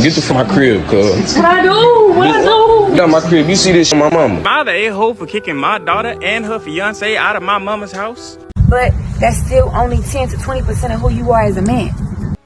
Get the from my crib, cuz. What I do? What I do? Get out my crib. You see this on my mama. Am I the a-hole for kicking my daughter and her fiance out of my mama's house? But that's still only 10 to 20% of who you are as a man.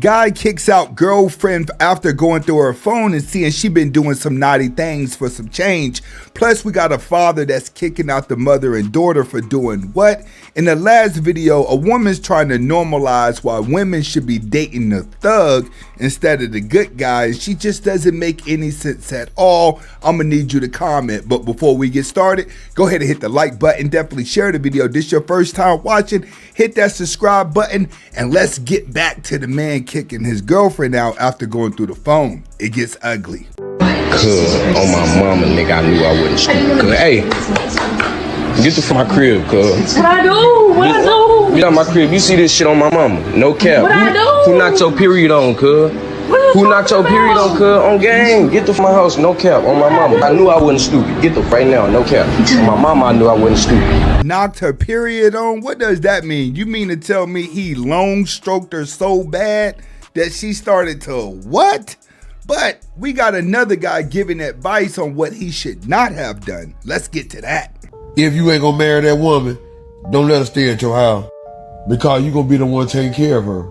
Guy kicks out girlfriend after going through her phone and seeing she been doing some naughty things for some change. Plus, we got a father that's kicking out the mother and daughter for doing what? In the last video, a woman's trying to normalize why women should be dating the thug instead of the good guy. She just doesn't make any sense at all. I'm gonna need you to comment. But before we get started, go ahead and hit the like button. Definitely share the video. This your first time watching, hit that subscribe button, and let's get back to the man kicking his girlfriend out after going through the phone. It gets ugly. Cuz, on my mama, nigga, I knew I wasn't stupid. Cuz, hey, get the from my crib, cuz. What I do? What I do? Get out my crib. You see this shit on my mama. No cap. What I do? Who knocked your period on, cuz? Who knocked your period on, cuz? On game. Get the from my house. No cap. On my mama. I knew I wasn't stupid. Get the right now. No cap. On my mama, I knew I wasn't stupid. Knocked her period on? What does that mean? You mean to tell me he long stroked her so bad that she started to what? But we got another guy giving advice on what he should not have done. Let's get to that. If you ain't gonna marry that woman, don't let her stay at your house, because you gonna be the one taking care of her.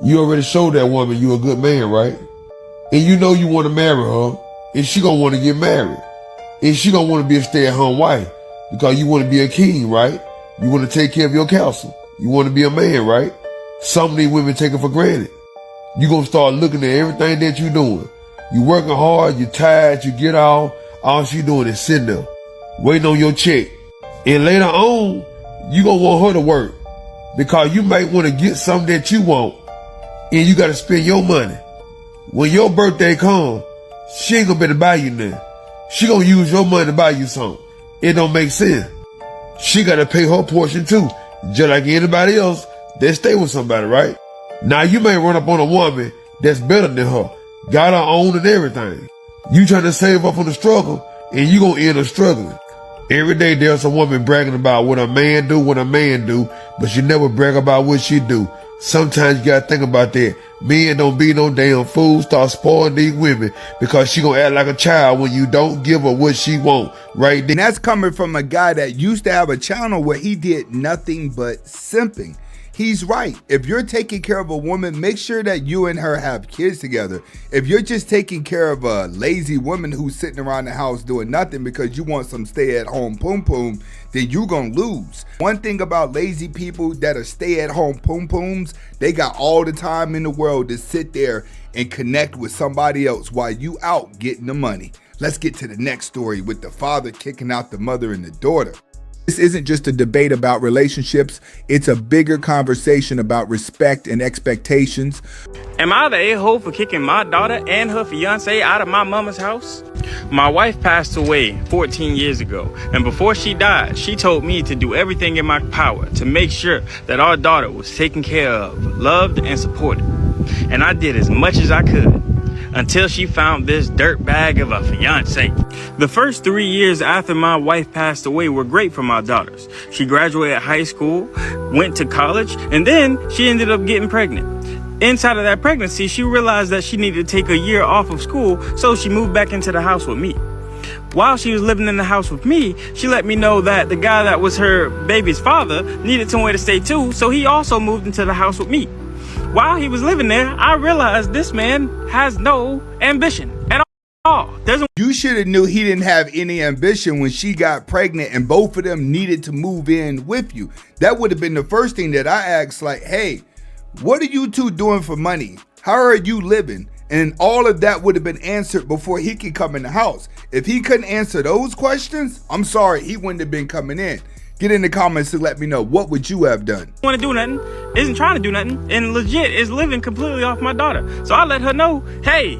You already showed that woman you a good man, right? And you know you want to marry her, and she gonna want to get married. And she gonna want to be a stay-at-home wife, because you want to be a king, right? You want to take care of your castle. You want to be a man, right? Some of these women take it for granted. You gonna start looking at everything that you doing. You working hard, you tired, you get off, all she doing is sitting there, waiting on your check. And later on, you gonna want her to work, because you might want to get something that you want, and you gotta spend your money. When your birthday comes, she ain't gonna be able to buy you nothing. She gonna use your money to buy you something. It don't make sense. She gotta pay her portion too, just like anybody else that stay with somebody, right? Now you may run up on a woman that's better than her, got her own and everything. You trying to save up for the struggle, and you gonna end up struggling. Every day there's a woman bragging about what a man do, but she never brag about what she do. Sometimes you gotta think about that. Men don't be no damn fool. Start spoiling these women, because she gonna act like a child when you don't give her what she want right there. And that's coming from a guy that used to have a channel where he did nothing but simping. He's right. If you're taking care of a woman, make sure that you and her have kids together. If you're just taking care of a lazy woman who's sitting around the house doing nothing because you want some stay-at-home poom-poom, then you're gonna lose. One thing about lazy people that are stay-at-home poom-pooms, they got all the time in the world to sit there and connect with somebody else while you out getting the money. Let's get to the next story with the father kicking out the mother and the daughter. This isn't just a debate about relationships, it's a bigger conversation about respect and expectations. Am I the a-hole for kicking my daughter and her fiance out of my mama's house? My wife passed away 14 years ago, and before she died, she told me to do everything in my power to make sure that our daughter was taken care of, loved, and supported. And I did as much as I could, until she found this dirtbag of a fiance. The first 3 years after my wife passed away were great for my daughters. She graduated high school, went to college, and then she ended up getting pregnant. Inside of that pregnancy, she realized that she needed to take a year off of school, so she moved back into the house with me. While she was living in the house with me, she let me know that the guy that was her baby's father needed somewhere to stay too, so he also moved into the house with me. While he was living there, I realized this man has no ambition at all. You should have knew he didn't have any ambition when she got pregnant and both of them needed to move in with you. That would have been the first thing that I asked, like, hey, what are you two doing for money? How are you living? And all of that would have been answered before he could come in the house. If he couldn't answer those questions, I'm sorry, he wouldn't have been coming in. Get in the comments to let me know, what would you have done? Want to do nothing, isn't trying to do nothing, and legit is living completely off my daughter. So I let her know, hey,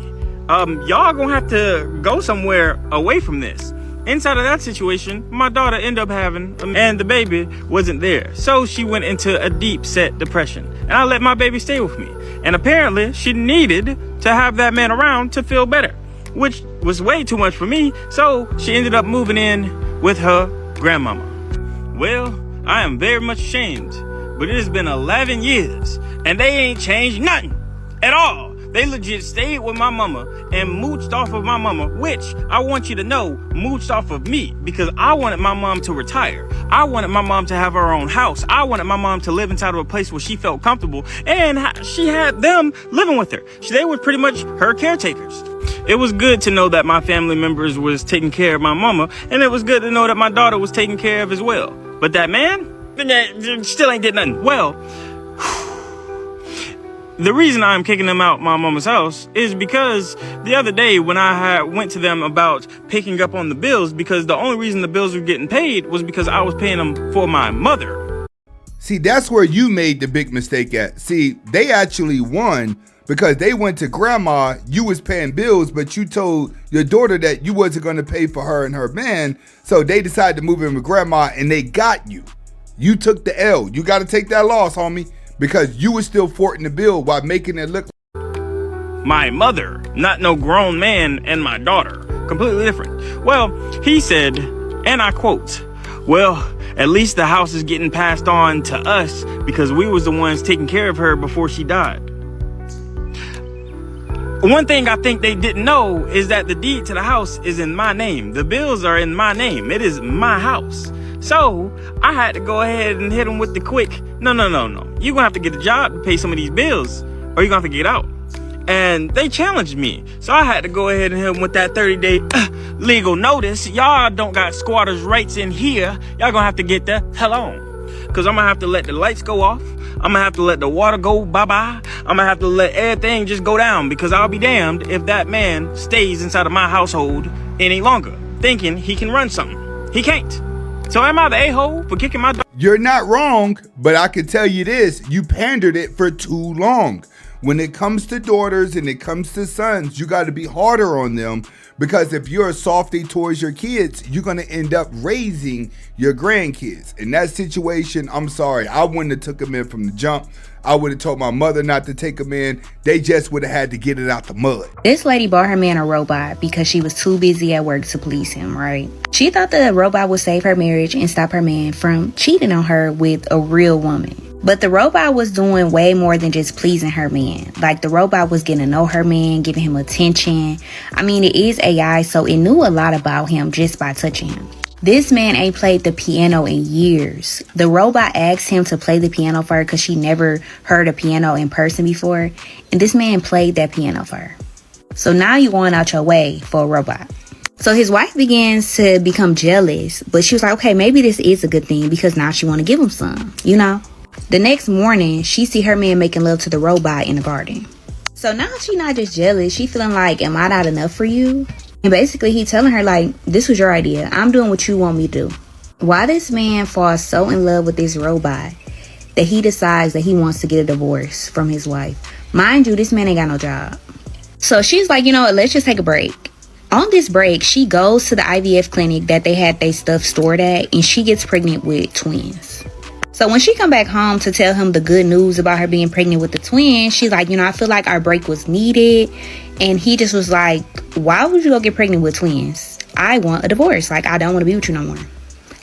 y'all gonna have to go somewhere away from this. Inside of that situation, my daughter ended up having, and the baby wasn't there. So she went into a deep set depression, and I let my baby stay with me. And apparently she needed to have that man around to feel better, which was way too much for me. So she ended up moving in with her grandmama. Well, I am very much ashamed, but it has been 11 years and they ain't changed nothing at all. They legit stayed with my mama and mooched off of my mama, which I want you to know, mooched off of me, because I wanted my mom to retire. I wanted my mom to have her own house. I wanted my mom to live inside of a place where she felt comfortable, and she had them living with her. They were pretty much her caretakers. It was good to know that my family members was taking care of my mama, and it was good to know that my daughter was taken care of as well. But that man, that still ain't did nothing. Well, the reason I'm kicking them out my mama's house is because the other day when I went to them about picking up on the bills, because the only reason the bills were getting paid was because I was paying them for my mother. See, that's where you made the big mistake at. See, they actually won because they went to grandma, you was paying bills, but you told your daughter that you wasn't going to pay for her and her man, so they decided to move in with grandma and they got you. You took the L. You got to take that loss, homie, because you was still forting the bill while making it look my mother, not no grown man, and my daughter. Completely different. Well, he said, and I quote, well, at least the house is getting passed on to us because we was the ones taking care of her before she died. One thing I think they didn't know is that the deed to the house is in my name. The bills are in my name. It is my house. So I had to go ahead and hit them with the quick, no. You're going to have to get a job to pay some of these bills or you're going to have to get out. And they challenged me. So I had to go ahead and hit them with that 30-day legal notice. Y'all don't got squatters' rights in here. Y'all going to have to get the hell on. Because I'm going to have to let the lights go off. I'm going to have to let the water go bye-bye. I'm going to have to let everything just go down, because I'll be damned if that man stays inside of my household any longer, thinking he can run something. He can't. So am I the a-hole for kicking my dog? You're not wrong, but I can tell you this, you pandered it for too long. When it comes to daughters and it comes to sons, you got to be harder on them, because if you're a softie towards your kids, you're going to end up raising your grandkids. In that situation, I'm sorry, I wouldn't have took them in from the jump. I would have told my mother not to take them in. They just would have had to get it out the mud. This lady bought her man a robot because she was too busy at work to please him, right? She thought the robot would save her marriage and stop her man from cheating on her with a real woman. But the robot was doing way more than just pleasing her man. Like, the robot was getting to know her man, giving him attention. I mean, it is AI, so it knew a lot about him just by touching him. This man ain't played the piano in years. The robot asked him to play the piano for her because she never heard a piano in person before. And this man played that piano for her. So now you're going out your way for a robot. So his wife begins to become jealous. But she was like, okay, maybe this is a good thing, because now she want to give him some, you know? The next morning, she see her man making love to the robot in the garden. So now she not just jealous. She feeling like, am I not enough for you? And basically, he telling her, like, this was your idea. I'm doing what you want me to do. Why this man falls so in love with this robot that he decides that he wants to get a divorce from his wife. Mind you, this man ain't got no job. So she's like, you know what, let's just take a break. On this break, she goes to the IVF clinic that they had their stuff stored at, and she gets pregnant with twins. So when she come back home to tell him the good news about her being pregnant with the twins, she's like, you know, I feel like our break was needed. And he just was like, why would you go get pregnant with twins? I want a divorce. Like, I don't want to be with you no more.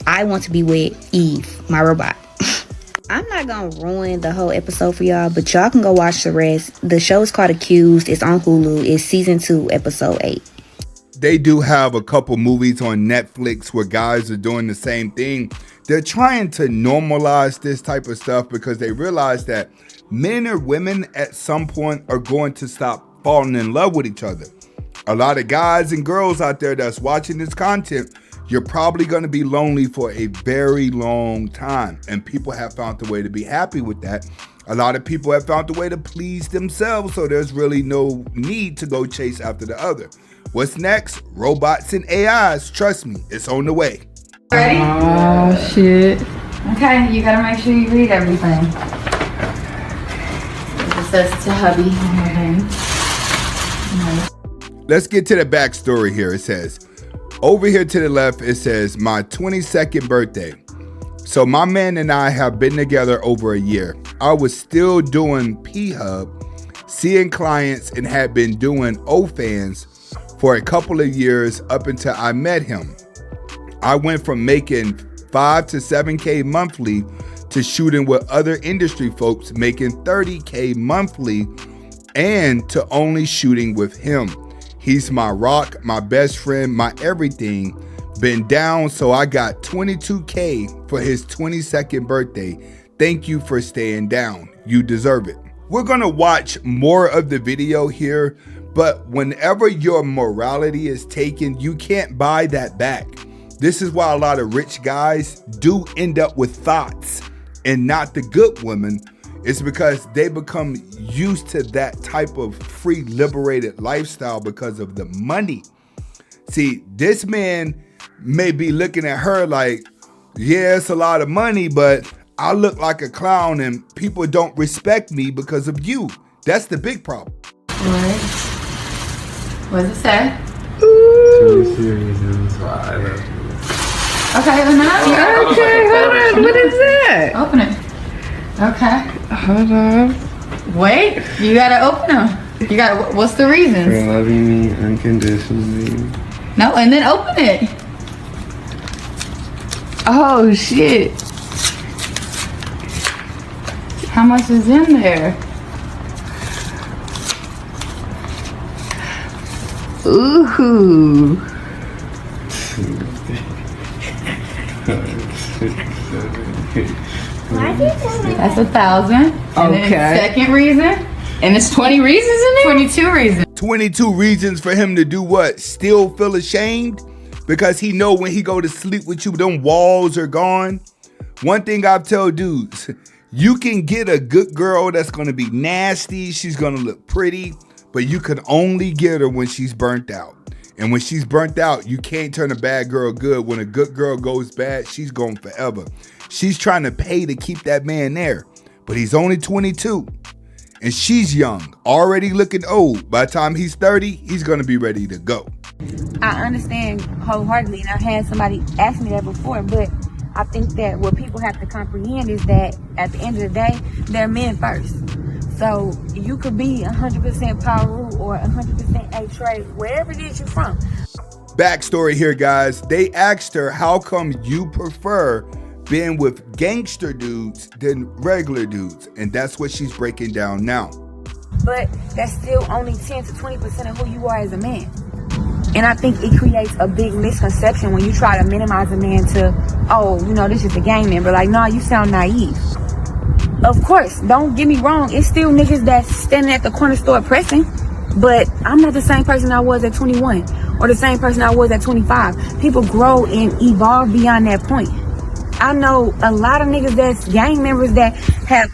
I want to be with Eve, my robot. I'm not going to ruin the whole episode for y'all, but y'all can go watch the rest. The show is called Accused. It's on Hulu. It's season 2, episode 8. They do have a couple movies on Netflix where guys are doing the same thing. They're trying to normalize this type of stuff because they realize that men or women at some point are going to stop falling in love with each other. A lot of guys and girls out there that's watching this content, you're probably going to be lonely for a very long time. And people have found a way to be happy with that. A lot of people have found a way to please themselves, so there's really no need to go chase after the other. What's next? Robots and AIs. Trust me, it's on the way. Ready? Oh, shit. Okay, you gotta make sure you read everything. It says to hubby. Let's get to the backstory here. It says, over here to the left, it says, my 22nd birthday. So my man and I have been together over a year. I was still doing P-Hub, seeing clients, and had been doing OFans for a couple of years up until I met him. I went from making 5 to 7K monthly to shooting with other industry folks making 30K monthly and to only shooting with him. He's my rock, my best friend, my everything. Been down, so I got $22K for his 22nd birthday. Thank you for staying down. You deserve it. We're gonna watch more of the video here, but whenever your morality is taken, you can't buy that back. This is why a lot of rich guys do end up with thoughts and not the good women. It's because they become used to that type of free, liberated lifestyle because of the money. See, this man may be looking at her like, yeah, it's a lot of money, but I look like a clown and people don't respect me because of you. That's the big problem. What? What does it say? 22 reasons why I love you. Okay, well now Okay, hold on. What is that? open it. Okay. Hold on. Wait, you gotta open them. You gotta. What's the For reasons? loving me unconditionally. No, and then open it. Oh shit. How much is in there? Ooh. That's 1,000. And then Okay. second reason, and it's 20 reasons in there. 22 reasons. 22 reasons for him to do what? Still feel ashamed? Because he know when he go to sleep with you, them walls are gone. One thing I've told dudes, you can get a good girl that's gonna be nasty, she's gonna look pretty, but you can only get her when she's burnt out. And when she's burnt out, you can't turn a bad girl good. When a good girl goes bad, she's gone forever. She's trying to pay to keep that man there, but he's only 22. And she's young, already looking old. By the time he's 30, he's gonna be ready to go. I understand wholeheartedly, and I've had somebody ask me that before, but I think that what people have to comprehend is that at the end of the day, they're men first. So you could be 100% Paru or 100% A-Trade, wherever it is you're from. Backstory here, guys. They asked her, how come you prefer being with gangster dudes than regular dudes? And that's what she's breaking down now. But that's still only 10 to 20% of who you are as a man. And I think it creates a big misconception when you try to minimize a man to, oh, you know, this is a gang member. Like, nah, you sound naive. Of course, don't get me wrong. It's still niggas that's standing at the corner store pressing. But I'm not the same person I was at 21 or the same person I was at 25. People grow and evolve beyond that point. I know a lot of niggas that's gang members that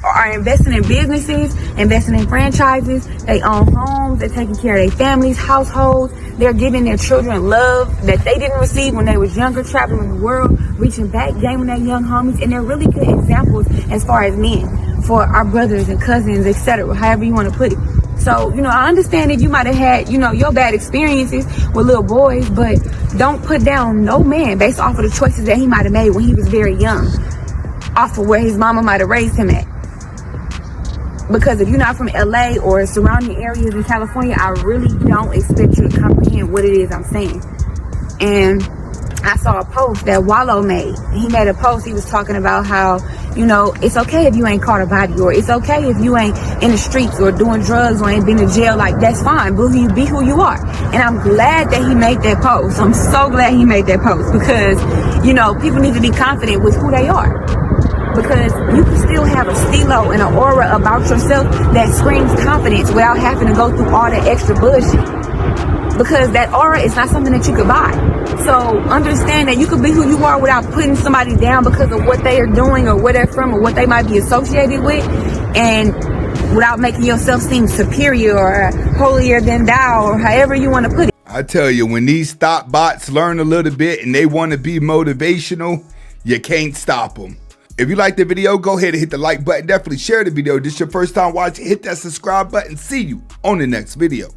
are investing in businesses, investing in franchises. They own homes. They're taking care of their families, households. They're giving their children love that they didn't receive when they was younger, traveling the world, reaching back, gaming their young homies. And they're really good examples as far as men for our brothers and cousins, etc., however you want to put it. So, you know, I understand that you might have had, you know, your bad experiences with little boys, but don't put down no man based off of the choices that he might have made when he was very young, off of where his mama might have raised him at. Because if you're not from LA or surrounding areas in California, I really don't expect you to comprehend what it is I'm saying. And I saw a post that Wallow made. He made a post, he was talking about how, you know, it's okay if you ain't caught a body, or it's okay if you ain't in the streets or doing drugs or ain't been to jail. Like, that's fine, but you be who you are. And I'm glad that he made that post. I'm so glad he made that post, because, you know, people need to be confident with who they are. Because you can still have a stilo and an aura about yourself that screams confidence without having to go through all that extra bullshit. Because that aura is not something that you could buy. So understand that you could be who you are without putting somebody down because of what they are doing or where they're from or what they might be associated with, and without making yourself seem superior or holier than thou, or however you want to put it. I tell you, when these thought bots learn a little bit and they want to be motivational, you can't stop them. If you like the video, go ahead and hit the like button. Definitely share the video. If this is your first time watching, hit that subscribe button. See you on the next video.